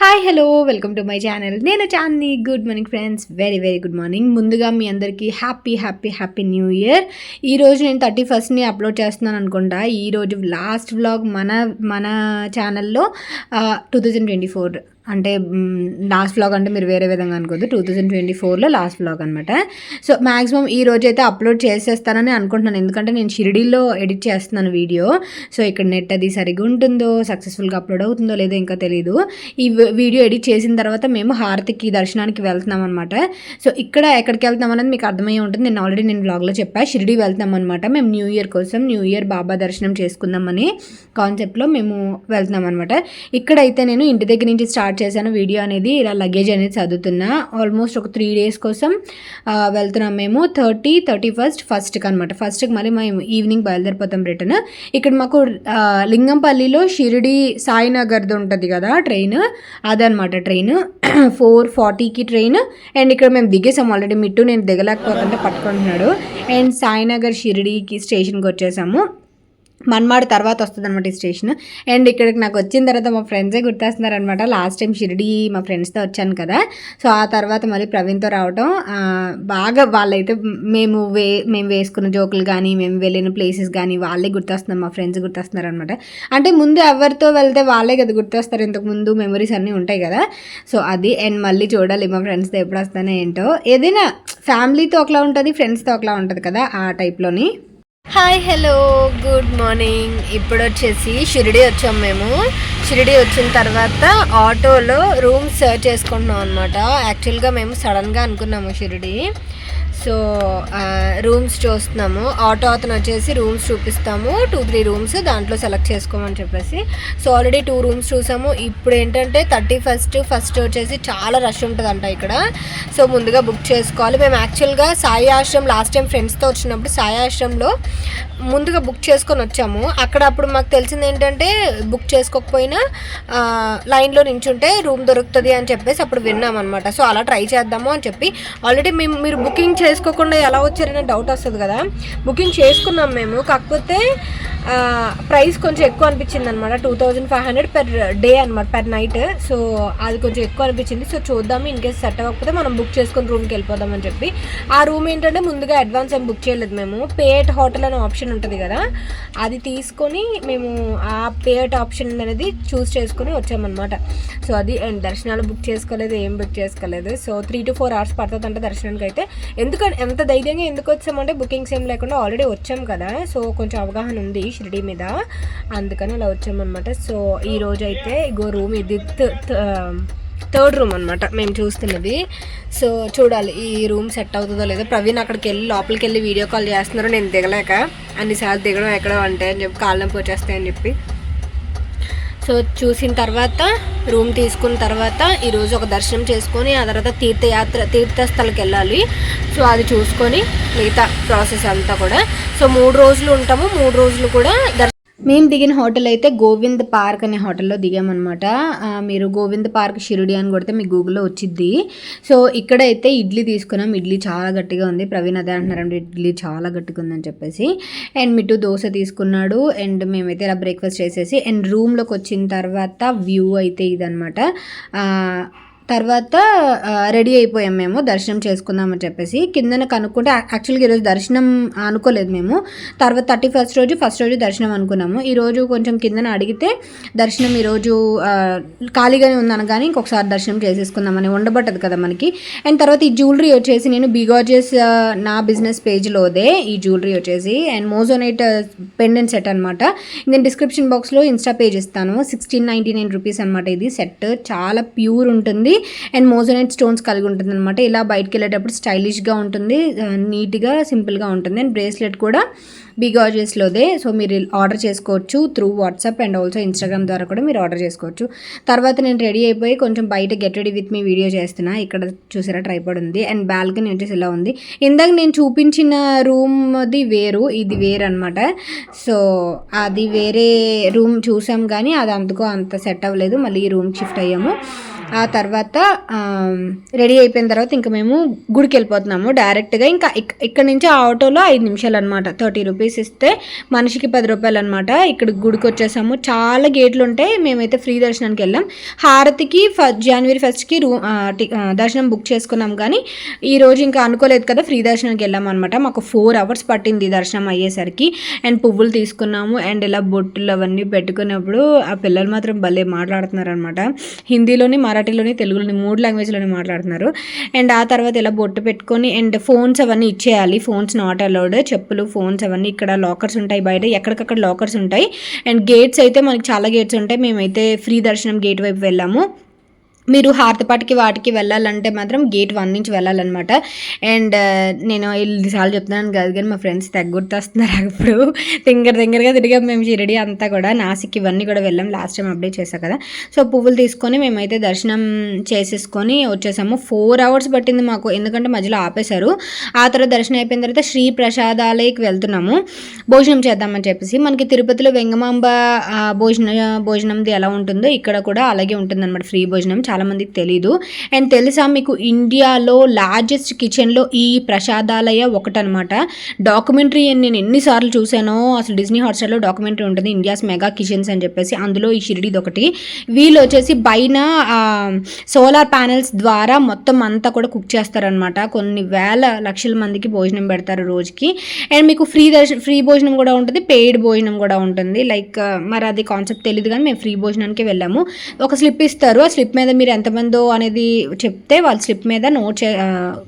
Hi hello welcome to my channel. నేను Chandini. Good morning friends, very very good morning. ముందుగా మీ అందరికీ happy happy happy new year. ఈరోజు నేను 31st అప్లోడ్ చేస్తున్నాను అనుకుంటా. ఈరోజు లాస్ట్ వ్లాగ్ మన ఛానల్లో 2024 అంటే లాస్ట్ వ్లాగ్ అంటే మీరు వేరే విధంగా అనుకోవద్దు. 2024లో లాస్ట్ వ్లాగ్ అనమాట. సో మ్యాక్సిమం ఈ రోజు అయితే అప్లోడ్ చేసేస్తానని అనుకుంటున్నాను, ఎందుకంటే నేను షిరిడీలో ఎడిట్ చేస్తున్నాను వీడియో. సో ఇక్కడ నెట్ అది సరిగ్గా ఉంటుందో, సక్సెస్ఫుల్గా అప్లోడ్ అవుతుందో లేదో ఇంకా తెలియదు. ఈ వీడియో ఎడిట్ చేసిన తర్వాత మేము హారతికి దర్శనానికి వెళ్తున్నాం అనమాట. సో ఇక్కడ ఎక్కడికి వెళ్తాం అనేది మీకు అర్థమయ్యే ఉంటుంది. నేను వ్లాగ్లో చెప్పా, షిరిడీ వెళ్తాం అనమాట. మేము న్యూ ఇయర్ కోసం, న్యూ ఇయర్ బాబా దర్శనం చేసుకుందామని కాన్సెప్ట్లో మేము వెళ్తున్నాం అనమాట. ఇక్కడైతే నేను ఇంటి దగ్గర నుంచి స్టార్ట్ చేశాను వీడియో అనేది. ఇలా లగేజ్ అనేది చదువుతున్నా. ఆల్మోస్ట్ ఒక 3 days కోసం వెళ్తున్నాం మేము. 30, 31, 1st అనమాట. 1stకి మళ్ళీ మేము ఈవినింగ్ బయలుదేరిపోతాం రిటర్న్. ఇక్కడ మాకు లింగంపల్లిలో షిరిడి సాయినగర్ది ఉంటుంది కదా ట్రైన్, అదనమాట ట్రైన్. 4:40కి ట్రైన్. అండ్ ఇక్కడ మేము దిగేసాము ఆల్రెడీ. మిట్టు నేను దిగలేకపోతుంటే పట్టుకుంటున్నాడు. అండ్ సాయినగర్ షిరిడీకి స్టేషన్కి వచ్చేసాము. మన్మాడ్ తర్వాత వస్తుంది అనమాట ఈ స్టేషన్. అండ్ ఇక్కడికి నాకు వచ్చిన తర్వాత మా ఫ్రెండ్సే గుర్తొస్తున్నారు అనమాట. లాస్ట్ టైం షిరిడీ మా ఫ్రెండ్స్తో వచ్చాను కదా, సో ఆ తర్వాత మళ్ళీ ప్రవీణ్తో రావటం బాగా వాళ్ళైతే మేము వేసుకున్న జోకులు కానీ, మేము వెళ్ళిన ప్లేసెస్ కానీ వాళ్ళే గుర్తొస్తున్నాం, మా ఫ్రెండ్స్ గుర్తొస్తున్నారు అనమాట. అంటే ముందు ఎవరితో వెళ్తే వాళ్ళే కదా గుర్తొస్తారు, ఇంతకు ముందు మెమరీస్ అన్నీ ఉంటాయి కదా. సో అది. అండ్ మళ్ళీ చూడాలి మా ఫ్రెండ్స్తో ఎప్పుడు వస్తానో ఏంటో. ఏదైనా ఫ్యామిలీతో ఒకలా ఉంటుంది, ఫ్రెండ్స్తో ఒకలా ఉంటుంది కదా, ఆ టైప్లోని. Hi hello good morning. ఇప్పుడు వచ్చేసి షిరిడీ వచ్చాము మేము. షిరిడీ వచ్చిన తర్వాత ఆటోలో రూమ్స్ సర్చ్ చేసుకుంటున్నాం అనమాట. యాక్చువల్గా మేము సడన్గా అనుకున్నాము షిరిడీ. సో రూమ్స్ చూస్తున్నాము. ఆటో అతను వచ్చేసి రూమ్స్ చూపిస్తాము, 2-3 రూమ్స్ దాంట్లో సెలెక్ట్ చేసుకోమని చెప్పేసి. సో ఆల్రెడీ 2 రూమ్స్ చూసాము. ఇప్పుడు ఏంటంటే 31st వచ్చేసి చాలా రష్ ఉంటుందంట ఇక్కడ. సో ముందుగా బుక్ చేసుకోవాలి. మేము యాక్చువల్గా సాయి ఆశ్రమ్ లాస్ట్ టైం ఫ్రెండ్స్తో వచ్చినప్పుడు సాయి ఆశ్రమ్లో ముందుగా బుక్ చేసుకొని వచ్చాము. అక్కడ అప్పుడు మాకు తెలిసింది ఏంటంటే బుక్ చేసుకోకపోయినా లైన్లో నించుంటే రూమ్ దొరుకుతుంది అని చెప్పేసి అప్పుడు విన్నాం అనమాట. సో అలా ట్రై చేద్దాము అని చెప్పి ఆల్రెడీ మీరు బుకింగ్ చేసుకోకుండా ఎలా వచ్చారనే డౌట్ వస్తుంది కదా. బుకింగ్ చేసుకున్నాం మేము, కాకపోతే ప్రైస్ కొంచెం ఎక్కువ అనిపించింది అనమాట. 2500 per day అనమాట, per night. సో అది కొంచెం ఎక్కువ అనిపించింది. సో చూద్దాము, ఇన్ కేసు సెట్ అవ్వకపోతే మనం బుక్ చేసుకుని రూమ్కి వెళ్ళిపోదామని చెప్పి. ఆ రూమ్ ఏంటంటే ముందుగా అడ్వాన్స్ ఏం బుక్ చేయలేదు మేము. పేట్ హోటల్ అనే ఆప్షన్ ఉంటుంది కదా, అది తీసుకొని మేము ఆ పేట్ ఆప్షన్ అనేది చూస్ చేసుకొని వచ్చామన్నమాట. సో అది. అండ్ దర్శనాలు బుక్ చేసుకోలేదు, ఏం బుక్ చేసుకోలేదు. సో 3 to 4 hours పడుతుంది అంటే దర్శనానికి అయితే. ఎందుకంటే ఎంత ధైర్యంగా ఎందుకు వచ్చామంటే బుకింగ్స్ ఏం లేకుండా ఆల్రెడీ వచ్చాం కదా, సో కొంచెం అవగాహన ఉంది షిరిడీ మీద, అందుకని అలా వచ్చామన్నమాట. సో ఈరోజు అయితే ఇగో రూమ్ ఇది 3rd రూమ్ అనమాట మేము చూస్తున్నది. సో చూడాలి ఈ రూమ్ సెట్ అవుతుందో లేదో. ప్రవీణ్ అక్కడికి వెళ్ళి లోపలికి వెళ్ళి వీడియో కాల్ చేస్తున్నారు, నేను దిగలేక. అన్నిసార్లు దిగడం ఎక్కడో అంటే అని చెప్పి, కాళ్ళ నొప్పి వచ్చేస్తాయని చెప్పి. సో చూసిన తర్వాత రూమ్ తీసుకున్న తర్వాత ఈరోజు ఒక దర్శనం చేసుకొని ఆ తర్వాత తీర్థస్థలకి వెళ్ళాలి. సో అది చూసుకొని మిగతా ప్రాసెస్ అంతా కూడా. సో 3 రోజులు ఉంటాము. 3 రోజులు కూడా మేము దిగిన హోటల్ అయితే గోవింద్ పార్క్ అనే హోటల్లో దిగామన్నమాట. మీరు గోవింద్ పార్క్ షిరిడి అని కొడితే మీకు గూగుల్లో వచ్చిద్ది. సో ఇక్కడైతే ఇడ్లీ తీసుకున్నాం. ఇడ్లీ చాలా గట్టిగా ఉంది. ప్రవీణ్ అదే అంటున్నారంటే ఇడ్లీ చాలా గట్టిగా ఉందని చెప్పేసి. అండ్ మిట్టు దోశ తీసుకున్నాడు. అండ్ మేమైతే ఇలా బ్రేక్ఫాస్ట్ చేసేసి అండ్ రూమ్లోకి వచ్చిన తర్వాత వ్యూ అయితే ఇదనమాట. తర్వాత రెడీ అయిపోయాం మేము దర్శనం చేసుకుందామని చెప్పేసి. కిందన కనుక్కుంటే యాక్చువల్గా ఈరోజు దర్శనం అనుకోలేదు మేము. తర్వాత 31st రోజు ఫస్ట్ రోజు దర్శనం అనుకున్నాము. ఈరోజు కొంచెం కిందన అడిగితే దర్శనం ఈరోజు ఖాళీగానే ఉందనగానే ఇంకొకసారి దర్శనం చేసేసుకుందామని, ఉండబట్టదు కదా మనకి. అండ్ తర్వాత ఈ జ్యువెలరీ వచ్చేసి నేను బిగాజెస్ నా బిజినెస్ పేజ్లోదే ఈ జ్యువెలరీ వచ్చేసి. అండ్ మోజోనైట్ పెండెంట్ సెట్ అనమాట. నేను డిస్క్రిప్షన్ బాక్స్లో ఇన్స్టా పేజ్ ఇస్తాను. 1699 రూపీస్ అనమాట ఇది సెట్. చాలా ప్యూర్ ఉంటుంది అండ్ మోజోనైట్ స్టోన్స్ కలిగి ఉంటుంది అనమాట. ఇలా బయటకు వెళ్ళేటప్పుడు స్టైలిష్గా ఉంటుంది, నీట్గా సింపుల్గా ఉంటుంది. అండ్ బ్రేస్లెట్ కూడా బిగాజెస్లోదే. సో మీరు ఆర్డర్ చేసుకోవచ్చు through WhatsApp and also Instagram ద్వారా కూడా మీరు ఆర్డర్ చేసుకోవచ్చు. తర్వాత నేను రెడీ అయిపోయి కొంచెం బయట get ready with me video చేస్తున్నా. ఇక్కడ చూసారా ట్రైపాడ్ ఉంది. అండ్ బాల్కనీ వచ్చేసి ఇలా ఉంది. ఇందాక నేను చూపించిన రూమ్ది వేరు, ఇది వేరు అనమాట. సో అది వేరే రూమ్ చూసాం కానీ అది అందుకో అంత సెట్ అవ్వలేదు. మళ్ళీ ఈ రూమ్ షిఫ్ట్ అయ్యాము. ఆ తర్వాత రెడీ అయిపోయిన తర్వాత ఇంకా మేము గుడికి వెళ్ళిపోతున్నాము డైరెక్ట్గా. ఇంకా ఇక్కడ నుంచి ఆ ఆటోలో 5 నిమిషాలు అనమాట. 30 రూపీస్ ఇస్తే మనిషికి 10 రూపాయలు అనమాట. ఇక్కడ గుడికి వచ్చేసాము. చాలా గేట్లు ఉంటాయి. మేమైతే ఫ్రీ దర్శనానికి వెళ్ళాం. హారతికి జనవరి 1కి దర్శనం బుక్ చేసుకున్నాం, కానీ ఈరోజు ఇంకా అనుకోలేదు కదా, ఫ్రీ దర్శనానికి వెళ్ళాం అనమాట. మాకు 4 అవర్స్ పట్టింది దర్శనం అయ్యేసరికి. అండ్ పువ్వులు తీసుకున్నాము. అండ్ ఇలా బొట్టులు అవన్నీ పెట్టుకున్నప్పుడు ఆ పిల్లలు మాత్రం భలే మాట్లాడుతున్నారు అనమాట. హిందీలోని, మరాఠీలోని, తెలుగులోని 3 లాంగ్వేజ్లోని మాట్లాడుతున్నారు. అండ్ ఆ తర్వాత ఇలా బొట్టు పెట్టుకొని అండ్ ఫోన్స్ అవన్నీ ఇచ్చేయాలి. Phones not allowed. చెప్పులు, ఫోన్స్ అవన్నీ ఇక్కడ లాకర్స్ ఉంటాయి, బయట ఎక్కడికక్కడ లాకర్స్ ఉంటాయి. అండ్ గేట్స్ అయితే మనకి చాలా గేట్స్ ఉంటాయి. మేమైతే ఫ్రీ దర్శనం గేట్ వైపు వెళ్ళాము. మీరు హారతిపాటికి వాటికి వెళ్ళాలంటే మాత్రం గేట్ 1 నుంచి వెళ్ళాలన్నమాట. అండ్ నేను 5 సార్లు చెప్తున్నాను కాదు, కానీ మా ఫ్రెండ్స్ గుర్తొస్తున్నారు అప్పుడు. దగ్గరగా తిరిగాం మేము షిరిడి అంతా కూడా. నాసిక్ ఇవన్నీ కూడా వెళ్ళాం, లాస్ట్ టైం అప్డేట్ చేశాను కదా. సో పువ్వులు తీసుకొని మేమైతే దర్శనం చేసేసుకొని వచ్చేసాము. 4 అవర్స్ పట్టింది మాకు, ఎందుకంటే మధ్యలో ఆపేశారు. ఆ తర్వాత దర్శనం అయిపోయిన తర్వాత శ్రీ ప్రసాదాలయకి వెళ్తున్నాము భోజనం చేద్దామని చెప్పేసి. మనకి తిరుపతిలో వెంగమాంబ భోజనంది ఎలా ఉంటుందో ఇక్కడ కూడా అలాగే ఉంటుందన్నమాట, ఫ్రీ భోజనం. చాలామందికి తెలీదు. అండ్ తెలుసా మీకు, ఇండియాలో లార్జెస్ట్ కిచెన్లో ఈ ప్రసాదాలయ ఒకటనమాట. డాక్యుమెంటరీ నేను ఎన్నిసార్లు చూసానో, అసలు డిజ్నీ హాట్స్టార్లో డాక్యుమెంటరీ ఉంటుంది, ఇండియాస్ మెగా కిచెన్స్ అని చెప్పేసి. అందులో ఈ షిరిడిది ఒకటి. వీళ్ళు వచ్చేసి పైన సోలార్ ప్యానెల్స్ ద్వారా మొత్తం అంతా కూడా కుక్ చేస్తారనమాట. కొన్ని వేల లక్షల మందికి భోజనం పెడతారు రోజుకి. అండ్ మీకు ఫ్రీ భోజనం కూడా ఉంటుంది, పెయిడ్ భోజనం కూడా ఉంటుంది. లైక్ మరి అది కాన్సెప్ట్ తెలియదు, కానీ మేము ఫ్రీ భోజనానికి వెళ్ళాము. ఒక స్లిప్ ఇస్తారు, ఆ స్లిప్ మీద మీరు ఎంతమందో అనేది చెప్తే వాళ్ళ స్లిప్ మీద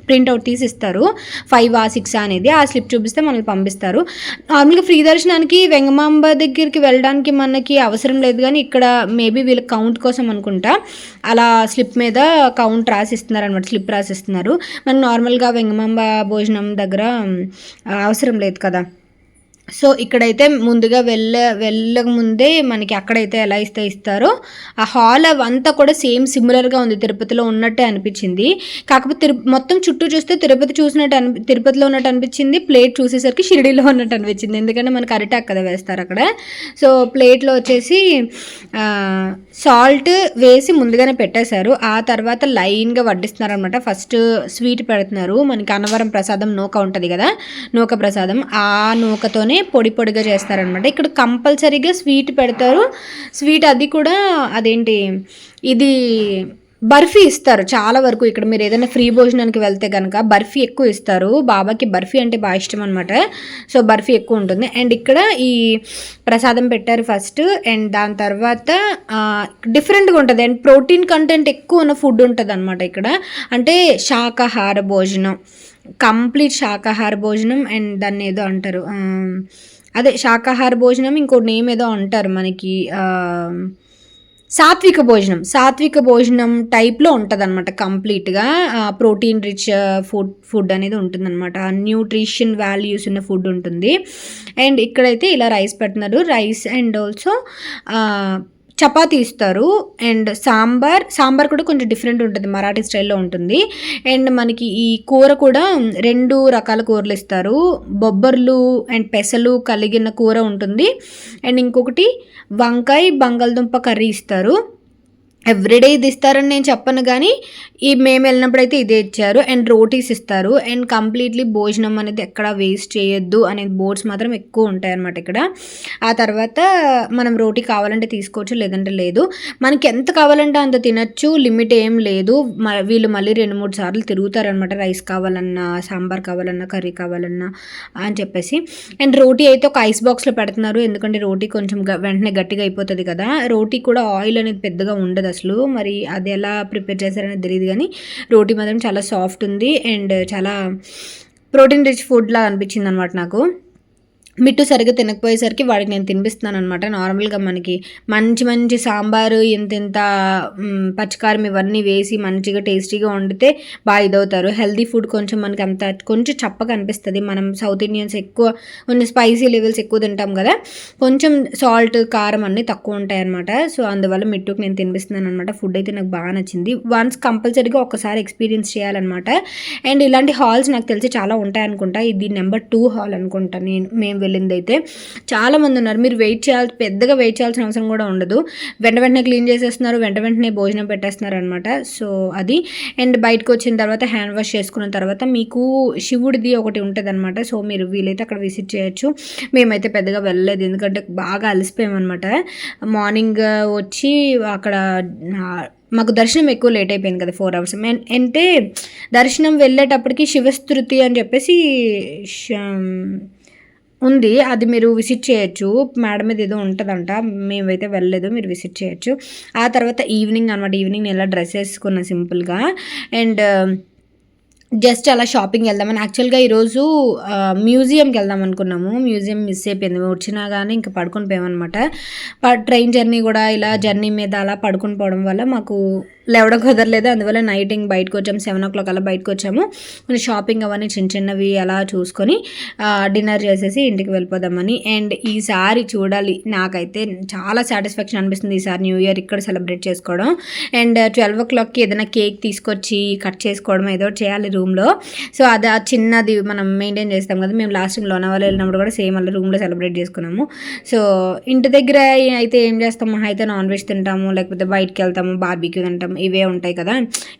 ప్రింట్అవుట్ తీసి ఇస్తారు. 5 or 6 అనేది ఆ స్లిప్ చూపిస్తే మనకి పంపిస్తారు. నార్మల్గా ఫ్రీ దర్శనానికి వెంగమాంబ దగ్గరికి వెళ్ళడానికి మనకి అవసరం లేదు, కానీ ఇక్కడ మేబీ వీళ్ళ కౌంట్ కోసం అనుకుంటా అలా స్లిప్ మీద కౌంట్ రాసిస్తున్నారు అనమాట, స్లిప్ రాసిస్తున్నారు. మనం నార్మల్గా వెంగమాంబ భోజనం దగ్గర అవసరం లేదు కదా. సో ఇక్కడైతే ముందుగా వెళ్ళక ముందే మనకి అక్కడైతే ఎలా ఇస్తారో ఆ హాల్ అవంతా కూడా సేమ్ సిమిలర్గా ఉంది, తిరుపతిలో ఉన్నట్టే అనిపించింది. కాకపోతే మొత్తం చుట్టూ చూస్తే తిరుపతిలో ఉన్నట్టు అనిపించింది. ప్లేట్ చూసేసరికి షిరిడీలో ఉన్నట్టు అనిపించింది, ఎందుకంటే మనకి అరిటాక్ కదా వేస్తారు అక్కడ. సో ప్లేట్లో వచ్చేసి సాల్ట్ వేసి ముందుగానే పెట్టేశారు. ఆ తర్వాత లైన్గా వడ్డిస్తున్నారు అనమాట. ఫస్ట్ స్వీట్ పెడుతున్నారు. మనకి అన్నవరం ప్రసాదం నూక ఉంటుంది కదా, నూక ప్రసాదం, ఆ నూకతోనే పొడిగా చేస్తారనమాట. ఇక్కడ కంపల్సరీగా స్వీట్ పెడతారు. స్వీట్ అది కూడా అదేంటి, ఇది బర్ఫీ ఇస్తారు చాలా వరకు. ఇక్కడ మీరు ఏదైనా ఫ్రీ భోజనానికి వెళ్తే కనుక బర్ఫీ ఎక్కువ ఇస్తారు. బాబాకి బర్ఫీ అంటే బాగా ఇష్టం అనమాట. సో బర్ఫీ ఎక్కువ ఉంటుంది. అండ్ ఇక్కడ ఈ ప్రసాదం పెట్టారు ఫస్ట్. అండ్ దాని తర్వాత డిఫరెంట్గా ఉంటుంది. అండ్ ప్రోటీన్ కంటెంట్ ఎక్కువ ఉన్న ఫుడ్ ఉంటుంది అనమాట ఇక్కడ. అంటే శాకాహార భోజనం, కంప్లీట్ శాకాహార భోజనం. అండ్ దాన్ని ఏదో అంటారు, అదే శాకాహార భోజనం, ఇంకో నేమ్ ఏదో అంటారు మనకి, సాత్విక భోజనం టైప్లో ఉంటుంది అనమాట. కంప్లీట్గా ప్రోటీన్ రిచ్ ఫుడ్ అనేది ఉంటుందన్నమాట. న్యూట్రిషన్ వాల్యూస్ ఉన్న ఫుడ్ ఉంటుంది. అండ్ ఇక్కడైతే ఇలా రైస్ పెడుతున్నారు. రైస్ అండ్ ఆల్సో చపాతీ ఇస్తారు. అండ్ సాంబార్ కూడా కొంచెం డిఫరెంట్ ఉంటుంది, మరాఠీ స్టైల్లో ఉంటుంది. అండ్ మనకి ఈ కూర కూడా 2 రకాల కూరలు ఇస్తారు. బొబ్బర్లు అండ్ పెసలు కలిగిన కూర ఉంటుంది. అండ్ ఇంకొకటి వంకాయ బంగాళదుంప కర్రీ ఇస్తారు. ఎవ్రీడే ఇది ఇస్తారని నేను చెప్పను, కానీ మేము వెళ్ళినప్పుడు అయితే ఇదే ఇచ్చారు. అండ్ రోటీస్ ఇస్తారు. అండ్ కంప్లీట్లీ భోజనం అనేది ఎక్కడ వేస్ట్ చేయొద్దు అనేది బోర్డ్స్ మాత్రం ఎక్కువ ఉంటాయి అన్నమాట ఇక్కడ. ఆ తర్వాత మనం రోటీ కావాలంటే తీసుకోవచ్చు, లేదంటే లేదు. మనకి ఎంత కావాలంటే అంత తినచ్చు, లిమిట్ ఏం లేదు. వీళ్ళు మళ్ళీ 2-3 సార్లు తిరుగుతారనమాట, రైస్ కావాలన్నా, సాంబార్ కావాలన్నా, కర్రీ కావాలన్నా అని చెప్పేసి. అండ్ రోటీ అయితే ఒక ఐస్ బాక్స్లో పెడుతున్నారు, ఎందుకంటే రోటీ కొంచెం వెంటనే గట్టిగా అయిపోతుంది కదా. రోటీ కూడా ఆయిల్ అనేది పెద్దగా ఉండదు అసలు, మరి అది ఎలా ప్రిపేర్ చేశారనేది తెలియదు, కానీ రోటీ మాత్రం చాలా సాఫ్ట్ ఉంది. అండ్ చాలా ప్రోటీన్ రిచ్ ఫుడ్ లాగా అనిపించింది అనమాట నాకు. మిట్టు సరిగ్గా తినకపోయేసరికి వాడికి నేను తినిపిస్తున్నాను అనమాట. నార్మల్గా మనకి మంచి సాంబారు ఇంత పచ్చికారం ఇవన్నీ వేసి మంచిగా టేస్టీగా వండితే బాగా ఇదవుతారు. హెల్దీ ఫుడ్ కొంచెం మనకి కొంచెం చప్పగా అనిపిస్తుంది. మనం సౌత్ ఇండియన్స్ కొంచెం స్పైసీ లెవెల్స్ ఎక్కువ తింటాం కదా, కొంచెం సాల్ట్ కారం అన్నీ తక్కువ ఉంటాయి అనమాట. సో అందువల్ల మిట్టుకు నేను తినిపిస్తున్నాను అనమాట. ఫుడ్ అయితే నాకు బాగా నచ్చింది. వన్స్ కంపల్సరీగా ఒకసారి ఎక్స్పీరియన్స్ చేయాలన్నమాట. అండ్ ఇలాంటి హాల్స్ నాకు తెలిసి చాలా ఉంటాయి అనుకుంటా. ఇది నెంబర్ 2 హాల్ అనుకుంటా మేము వెళ్ళిందైతే. చాలామంది ఉన్నారు. మీరు పెద్దగా వెయిట్ చేయాల్సిన అవసరం కూడా ఉండదు. వెంటనే క్లీన్ చేసేస్తున్నారు, వెంటనే భోజనం పెట్టేస్తున్నారు అనమాట. సో అది. అండ్ బయటకు వచ్చిన తర్వాత హ్యాండ్ వాష్ చేసుకున్న తర్వాత మీకు శివుడిది ఒకటి ఉంటుంది అనమాట. సో మీరు వీలైతే అక్కడ విజిట్ చేయొచ్చు. మేమైతే పెద్దగా వెళ్ళలేదు, ఎందుకంటే బాగా అలసిపోయామన్నమాట. మార్నింగ్ వచ్చి అక్కడ మాకు దర్శనం ఎక్కువ లేట్ అయిపోయింది కదా, 4 hours. అంటే దర్శనం వెళ్ళేటప్పటికి శివస్తృతి అని చెప్పేసి ఉంది, అది మీరు విజిట్ చేయొచ్చు. మేడ మీద ఏదో ఉంటుందంట, మేమైతే వెళ్ళలేదు, మీరు విజిట్ చేయొచ్చు. ఆ తర్వాత ఈవినింగ్ అనమాట. ఈవినింగ్ నేను ఇలా డ్రెస్ వేసుకున్నాను సింపుల్గా. అండ్ జస్ట్ అలా షాపింగ్ వెళ్దామని. యాక్చువల్గా ఈరోజు మ్యూజియంకి వెళ్దాం అనుకున్నాము. మ్యూజియం మిస్ అయిపోయింది. వచ్చినా కానీ ఇంకా పడుకొని పోయామన్నమాట. ట్రైన్ జర్నీ కూడా ఇలా జర్నీ మీద అలా పడుకొని పోవడం వల్ల మాకు లేవడం కుదరలేదు. అందువల్ల నైటింగ్ బయటకు వచ్చాము, 7 o'clock అలా బయటకు వచ్చాము. కొన్ని షాపింగ్ అవన్నీ చిన్నవి అలా చూసుకొని డిన్నర్ చేసేసి ఇంటికి వెళ్ళిపోదామని. అండ్ ఈసారి చూడాలి, నాకైతే చాలా సాటిస్ఫాక్షన్ అనిపిస్తుంది ఈసారి న్యూ ఇయర్ ఇక్కడ సెలబ్రేట్ చేసుకోవడం. అండ్ 12 o'clockకి ఏదైనా కేక్ తీసుకొచ్చి కట్ చేసుకోవడం ఏదో చేయాలి రూమ్లో. సో అది చిన్నది మనం మెయింటైన్ చేస్తాం కదా. మేము లాస్ట్ టైం లోనావాల వెళ్ళినప్పుడు కూడా సేమ్ అలా రూమ్లో సెలబ్రేట్ చేసుకున్నాము. సో ఇంటి దగ్గర అయితే ఏం చేస్తాము, అయితే నాన్ వెజ్ తింటాము, లేకపోతే బయటకు వెళ్తాము, బార్బీక్యూ తింటాము, ఇవే ఉంటాయి కదా.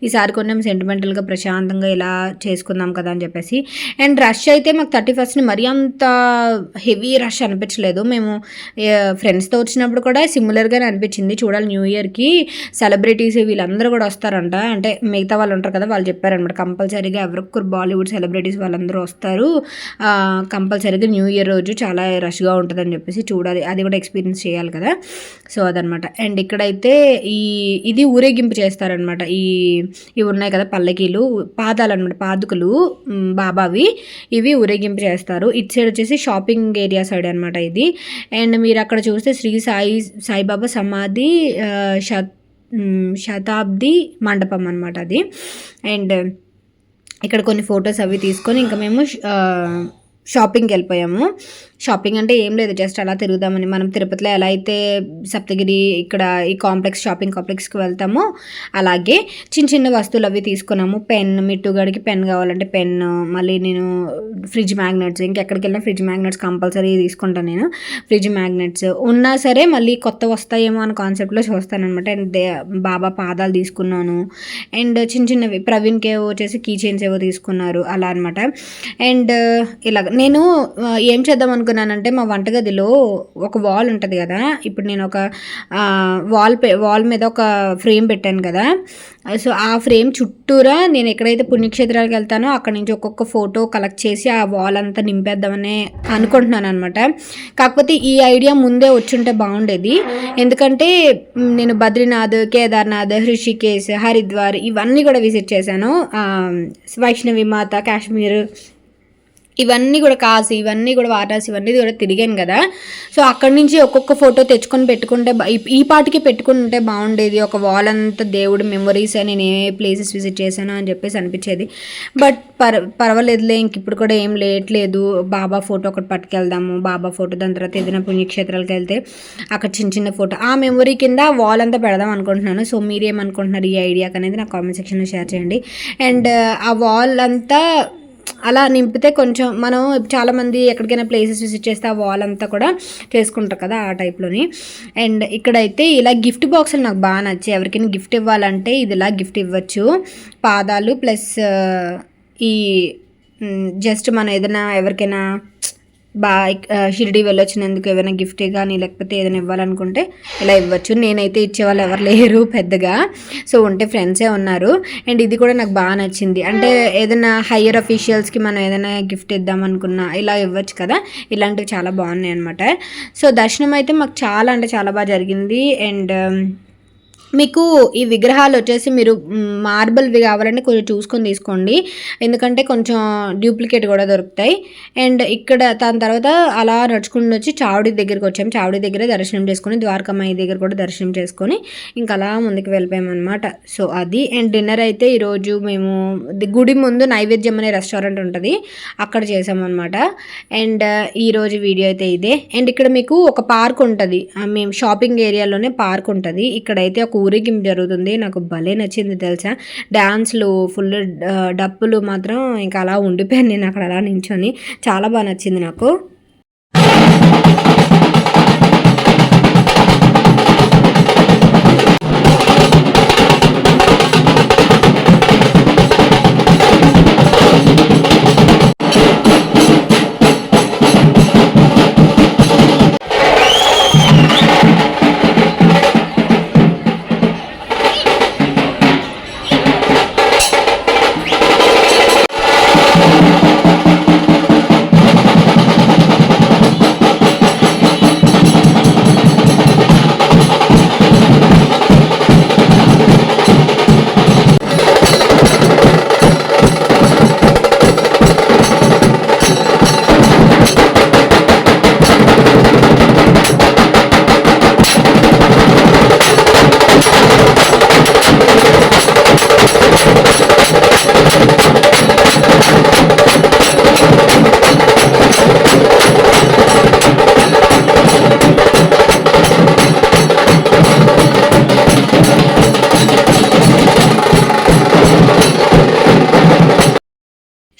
ఈసారి కొంచెం సెంటిమెంటల్గా ప్రశాంతంగా ఇలా చేసుకుందాం కదా అని చెప్పేసి. అండ్ రష్ అయితే మాకు 31st మరీ అంత హెవీ రష్ అనిపించలేదు. మేము ఫ్రెండ్స్తో వచ్చినప్పుడు కూడా సిమిలర్గానే అనిపించింది. చూడాలి, న్యూ ఇయర్కి సెలబ్రిటీస్ వీళ్ళందరూ కూడా వస్తారంట. అంటే మిగతా వాళ్ళు ఉంటారు కదా, వాళ్ళు చెప్పారనమాట కంపల్సరీగా ఎవరొక్కరు బాలీవుడ్ సెలబ్రిటీస్ వాళ్ళందరూ వస్తారు, కంపల్సరీగా న్యూ ఇయర్ రోజు చాలా రష్గా ఉంటుందని చెప్పేసి. చూడాలి, అది కూడా ఎక్స్పీరియన్స్ చేయాలి కదా. సో అదనమాట. అండ్ ఇక్కడైతే ఇది ఊరేగింపు చేస్తారనమాట. ఇవి ఉన్నాయి కదా పల్లకీలు, పాదాలు అనమాట, పాదుకలు బాబావి, ఇవి ఊరేగింపు చేస్తారు. ఇటు సైడ్ వచ్చేసి షాపింగ్ ఏరియా సైడ్ అనమాట ఇది. అండ్ మీరు అక్కడ చూస్తే శ్రీ సాయిబాబా సమాధి శతాబ్ది మండపం అనమాట అది. అండ్ ఇక్కడ కొన్ని ఫొటోస్ అవి తీసుకొని ఇంకా మేము షాపింగ్కి వెళ్ళిపోయాము. షాపింగ్ అంటే ఏం లేదు, జస్ట్ అలా తిరుగుదామని. మనం తిరుపతిలో ఎలా అయితే సప్తగిరి ఇక్కడ ఈ షాపింగ్ కాంప్లెక్స్కి వెళ్తామో అలాగే చిన్న వస్తువులు అవి తీసుకున్నాము. పెన్, మిట్టుగాడికి పెన్ కావాలంటే పెన్, మళ్ళీ నేను ఫ్రిడ్జ్ మ్యాగ్నెట్స్, ఇంకెక్కడికి వెళ్ళినా ఫ్రిడ్జ్ మ్యాగ్నెట్స్ కంపల్సరీ తీసుకుంటాను నేను. ఫ్రిడ్జ్ మ్యాగ్నెట్స్ ఉన్నా సరే మళ్ళీ కొత్త వస్తాయేమో అనే కాన్సెప్ట్లో చూస్తానమాట. అండ్ బాబా పాదాలు తీసుకున్నాను. అండ్ చిన్నవి ప్రవీణ్కి వచ్చేసి కీ చైన్స్ ఏవో తీసుకున్నారు అలా అనమాట. అండ్ ఇలాగ నేను ఏం చేద్దాం అనుకున్నానంటే, మా వంటగదిలో ఒక వాల్ ఉంటుంది కదా, ఇప్పుడు నేను ఒక వాల్ మీద ఒక ఫ్రేమ్ పెట్టాను కదా. సో ఆ ఫ్రేమ్ చుట్టూరా నేను ఎక్కడైతే పుణ్యక్షేత్రాలకు వెళ్తానో అక్కడ నుంచి ఒక్కొక్క ఫోటో కలెక్ట్ చేసి ఆ వాల్ అంతా నింపేద్దామని అనుకుంటున్నాను అనమాట. కాకపోతే ఈ ఐడియా ముందే వచ్చుంటే బాగుండేది, ఎందుకంటే నేను బద్రీనాథ్, కేదార్నాథ్, హృషికేశ్, హరిద్వార్ ఇవన్నీ కూడా విజిట్ చేశాను. వైష్ణవి మాత, కాశ్మీర్ ఇవన్నీ కూడా, కాశీ ఇవన్నీ కూడా, వారణాసి ఇవన్నీ కూడా తిరిగాను కదా. సో అక్కడి నుంచి ఒక్కొక్క ఫోటో తెచ్చుకొని పెట్టుకుంటే ఈ పాటికి పెట్టుకుంటే బాగుండేది. ఒక వాల్ అంతా దేవుడి మెమొరీస్ నేను ఏ ప్లేసెస్ విజిట్ చేశాను అని చెప్పేసి అనిపించేది. బట్ పర్వాలేదులే, ఇంక ఇప్పుడు కూడా ఏం లేట్లేదు. బాబా ఫోటో ఒకటి పట్టుకెళ్దాము, బాబా ఫోటో, దాని తర్వాత ఏదైనా పుణ్యక్షేత్రాలకు వెళ్తే అక్కడ చిన్న ఫోటో ఆ మెమొరీ కింద వాల్ అంతా పెడదాం అనుకుంటున్నాను. సో మీరేమనుకుంటున్నారు ఈ ఐడియాకి అనేది నాకు కామెంట్ సెక్షన్లో షేర్ చేయండి. అండ్ ఆ వాల్ అంతా అలా నింపితే కొంచెం మనం చాలామంది ఎక్కడికైనా ప్లేసెస్ విజిట్ చేస్తే ఆ వాల్ అంతా కూడా చేసుకుంటారు కదా, ఆ టైప్లోని. అండ్ ఇక్కడైతే ఇలా గిఫ్ట్ బాక్సులు నాకు బాగా నచ్చాయి. ఎవరికైనా గిఫ్ట్ ఇవ్వాలంటే ఇది ఇలా గిఫ్ట్ ఇవ్వచ్చు. పాదాలు ప్లస్ ఈ జస్ట్ మనం ఏదైనా ఎవరికైనా షిరిడి వెళ్ళొచ్చినందుకు ఏమైనా గిఫ్ట్ కానీ లేకపోతే ఏదైనా ఇవ్వాలనుకుంటే ఇలా ఇవ్వచ్చు. నేనైతే ఇచ్చేవాళ్ళు ఎవరు లేరు పెద్దగా, సో ఉంటే ఫ్రెండ్సే ఉన్నారు. అండ్ ఇది కూడా నాకు బాగా నచ్చింది. అంటే ఏదైనా హయ్యర్ అఫీషియల్స్కి మనం ఏదైనా గిఫ్ట్ ఇద్దాం అనుకున్నా ఇలా ఇవ్వచ్చు కదా, ఇలాంటివి చాలా బాగున్నాయి అనమాట. సో దర్శనం అయితే మాకు చాలా అంటే చాలా బాగా జరిగింది. అండ్ మీకు ఈ విగ్రహాలు వచ్చేసి మీరు మార్బల్వి కావాలంటే కొంచెం చూసుకొని తీసుకోండి, ఎందుకంటే కొంచెం డూప్లికేట్ కూడా దొరుకుతాయి. అండ్ ఇక్కడ దాని తర్వాత అలా నడుచుకుని వచ్చి చావడి దగ్గరికి వచ్చాము. చావడి దగ్గర దర్శనం చేసుకొని ద్వారకామాయి దగ్గర కూడా దర్శనం చేసుకొని ఇంకా అలా ముందుకు వెళ్ళిపోయామన్నమాట. సో అది. అండ్ డిన్నర్ అయితే ఈరోజు మేము గుడి ముందు నైవేద్యం అనే రెస్టారెంట్ ఉంటుంది, అక్కడ చేసామన్నమాట. అండ్ ఈరోజు వీడియో అయితే ఇదే. అండ్ ఇక్కడ మీకు ఒక పార్క్ ఉంటుంది, మేము షాపింగ్ ఏరియాలోనే పార్క్ ఉంటుంది. ఇక్కడైతే ఒక ఊరేగింపు జరుగుతుంది, నాకు భలే నచ్చింది తెలుసా. డ్యాన్స్లు ఫుల్, డప్పులు మాత్రం ఇంకా అలా ఉండిపోయాను నేను అక్కడ అలా నించొని, చాలా బాగా నచ్చింది నాకు.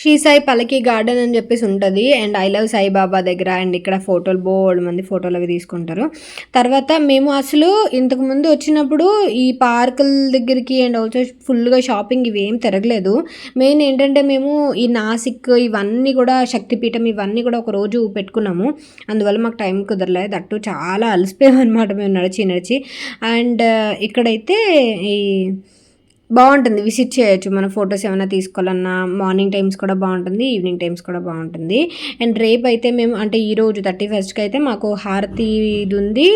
శ్రీ సాయి పల్లకి గార్డెన్ అని చెప్పేసి ఉంటుంది. అండ్ ఐ లవ్ సాయిబాబా దగ్గర అండ్ ఇక్కడ ఫోటోలు బోల్డ్ మంది ఫోటోలు అవి తీసుకుంటారు. తర్వాత మేము అసలు ఇంతకుముందు వచ్చినప్పుడు ఈ పార్కుల దగ్గరికి అండ్ ఆల్సో ఫుల్గా షాపింగ్ ఇవి ఏం తిరగలేదు. మెయిన్ ఏంటంటే మేము ఈ నాసిక్ ఇవన్నీ కూడా శక్తిపీఠం ఇవన్నీ కూడా ఒక రోజు పెట్టుకున్నాము. అందువల్ల మాకు టైం కుదరలేదు. దట్టు చాలా అలసిపోయాం అనమాట మేము నడిచి. అండ్ ఇక్కడైతే ఈ బాగుంటుంది, విజిట్ చేయొచ్చు. మన ఫొటోస్ ఏమైనా తీసుకోవాలన్నా మార్నింగ్ టైమ్స్ కూడా బాగుంటుంది, ఈవినింగ్ టైమ్స్ కూడా బాగుంటుంది. అండ్ రేపు అయితే మేము అంటే ఈరోజు 31st అయితే మాకు హారతి ఇది ఉంది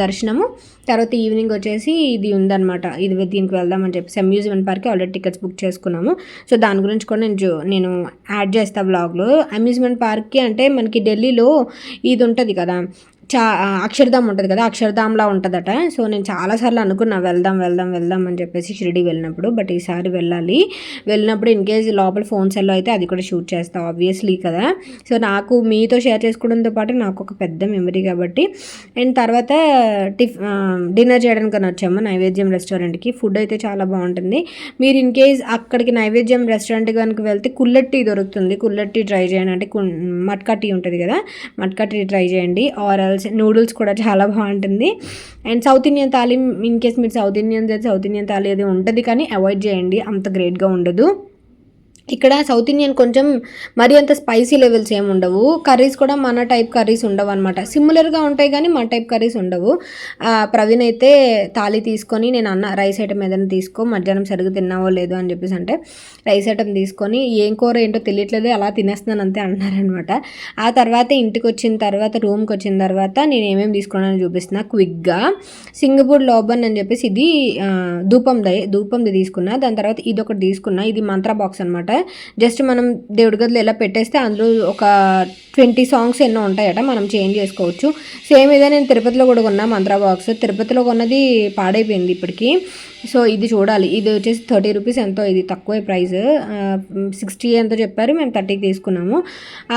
దర్శనము. తర్వాత ఈవినింగ్ వచ్చేసి ఇది ఉందన్నమాట, ఇది దీనికి వెళ్దామని చెప్పేసి అమ్యూజ్మెంట్ పార్క్కి ఆల్రెడీ టికెట్స్ బుక్ చేసుకున్నాము. సో దాని గురించి కూడా నేను యాడ్ చేస్తాను బ్లాగ్లో. అమ్యూజ్మెంట్ పార్క్కి అంటే మనకి ఢిల్లీలో ఇది ఉంటుంది కదా, అక్షర్ధామ్ ఉంటుంది కదా, అక్షర్ధామ్లా ఉంటుందట. సో నేను చాలాసార్లు అనుకున్నా వెళ్దాం అని చెప్పేసి షిరిడి వెళ్ళినప్పుడు. బట్ ఈసారి వెళ్ళినప్పుడు ఇన్ కేస్ లోపల ఫోన్స్ ఎల్లో అయితే అది కూడా షూట్ చేస్తాం ఆబ్వియస్లీ కదా. సో నాకు మీతో షేర్ చేసుకోవడంతో పాటు నాకు ఒక పెద్ద మెమరీ కాబట్టి. అండ్ తర్వాత డిన్నర్ చేయడానికి వచ్చాము నైవేద్యం రెస్టారెంట్కి. ఫుడ్ అయితే చాలా బాగుంటుంది. మీరు ఇన్ కేస్ అక్కడికి నైవేద్యం రెస్టారెంట్ కనుక వెళ్తే కుల్లట్టి దొరుకుతుంది, కుల్లట్టి ట్రై చేయండి. అంటే మట్కా టీ ఉంటుంది కదా, మట్కా టీ ట్రై చేయండి. ఆరల్స్ నూడిల్స్ కూడా చాలా బాగుంటుంది. And south Indian thali in case మీరు సౌత్ ఇండియన్ థాలీ అది ఉంటుంది, కానీ అవాయిడ్ చేయండి, అంత గ్రేట్గా ఉండదు. ఇక్కడ సౌత్ ఇండియన్ కొంచెం మరీ అంత స్పైసీ లెవెల్స్ ఏమి ఉండవు. కర్రీస్ కూడా మన టైప్ కర్రీస్ ఉండవు అనమాట, సిమిలర్గా ఉంటాయి కానీ మన టైప్ కర్రీస్ ఉండవు. ప్రవీణ్ అయితే థాలీ తీసుకొని నేను అన్న రైస్ ఐటమ్ ఏదైనా తీసుకో, మధ్యాహ్నం సరిగ్గా తిన్నావో లేదో అని చెప్పేసి అంటే రైస్ ఐటమ్ తీసుకొని ఏం కూర ఏంటో తెలియట్లేదు అలా తినేస్తున్నాను అంతే అన్నారనమాట. ఆ తర్వాత ఇంటికి వచ్చిన తర్వాత రూమ్కి వచ్చిన తర్వాత నేను ఏమేమి తీసుకున్నానని చూపిస్తున్నా క్విక్గా. సింగపూర్ లోబన్ అని చెప్పేసి ఇది ధూపంది తీసుకున్నా. దాని తర్వాత ఇది ఒకటి తీసుకున్నా, ఇది మంత్ర బాక్స్ అనమాట. జస్ట్ మనం దేవుడి గదిలో ఎలా పెట్టేస్తే అందులో ఒక 20 సాంగ్స్ ఎన్నో ఉంటాయట, మనం చేంజ్ చేసుకోవచ్చు. సేమ్ ఇదే నేను తిరుపతిలో కూడా కొన్నా మంత్ర బాక్స్. తిరుపతిలో కొన్నది పాడైపోయింది ఇప్పటికి. సో ఇది చూడాలి. ఇది వచ్చేసి 30 రూపీస్ ఎంతో, ఇది తక్కువ ప్రైస్, 60 ఎంతో చెప్పారు, మేము 30కి తీసుకున్నాము.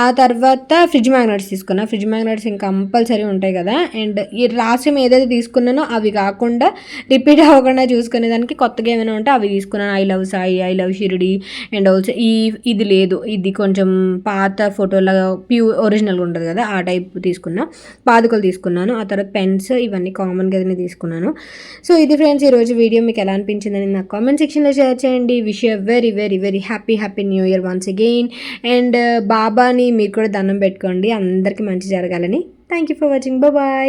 ఆ తర్వాత ఫ్రిడ్జ్ మ్యాగ్నెట్స్ తీసుకున్నా. ఫ్రిడ్జ్ మ్యాగ్నెట్స్ ఇంకా కంపల్సరీ ఉంటాయి కదా. అండ్ ఈ రాష్ట్రం ఏదైతే తీసుకున్నానో అవి కాకుండా రిపీట్ అవ్వకుండా చూసుకునే దానికి కొత్తగా ఏమైనా ఉంటే అవి తీసుకున్నాను. I love Sai, I love Shirdi. And also ఇది లేదు, ఇది కొంచెం పాత ఫోటోల ఒరిజినల్గా ఉంటుంది కదా ఆ టైప్ తీసుకున్నా. పాదుకలు తీసుకున్నాను. ఆ తర్వాత పెన్స్ ఇవన్నీ కామన్గా తీసుకున్నాను. సో ఇది ఫ్రెండ్స్ ఈరోజు వీడియో. మీకు ఎలా అనిపించిందని నాకు కామెంట్ సెక్షన్లో షేర్ చేయండి. Wish you very very very happy new year once again. And బాబాని మీరు కూడా దండం పెట్టుకోండి, అందరికీ మంచి జరగాలని. Thank you for watching, bye.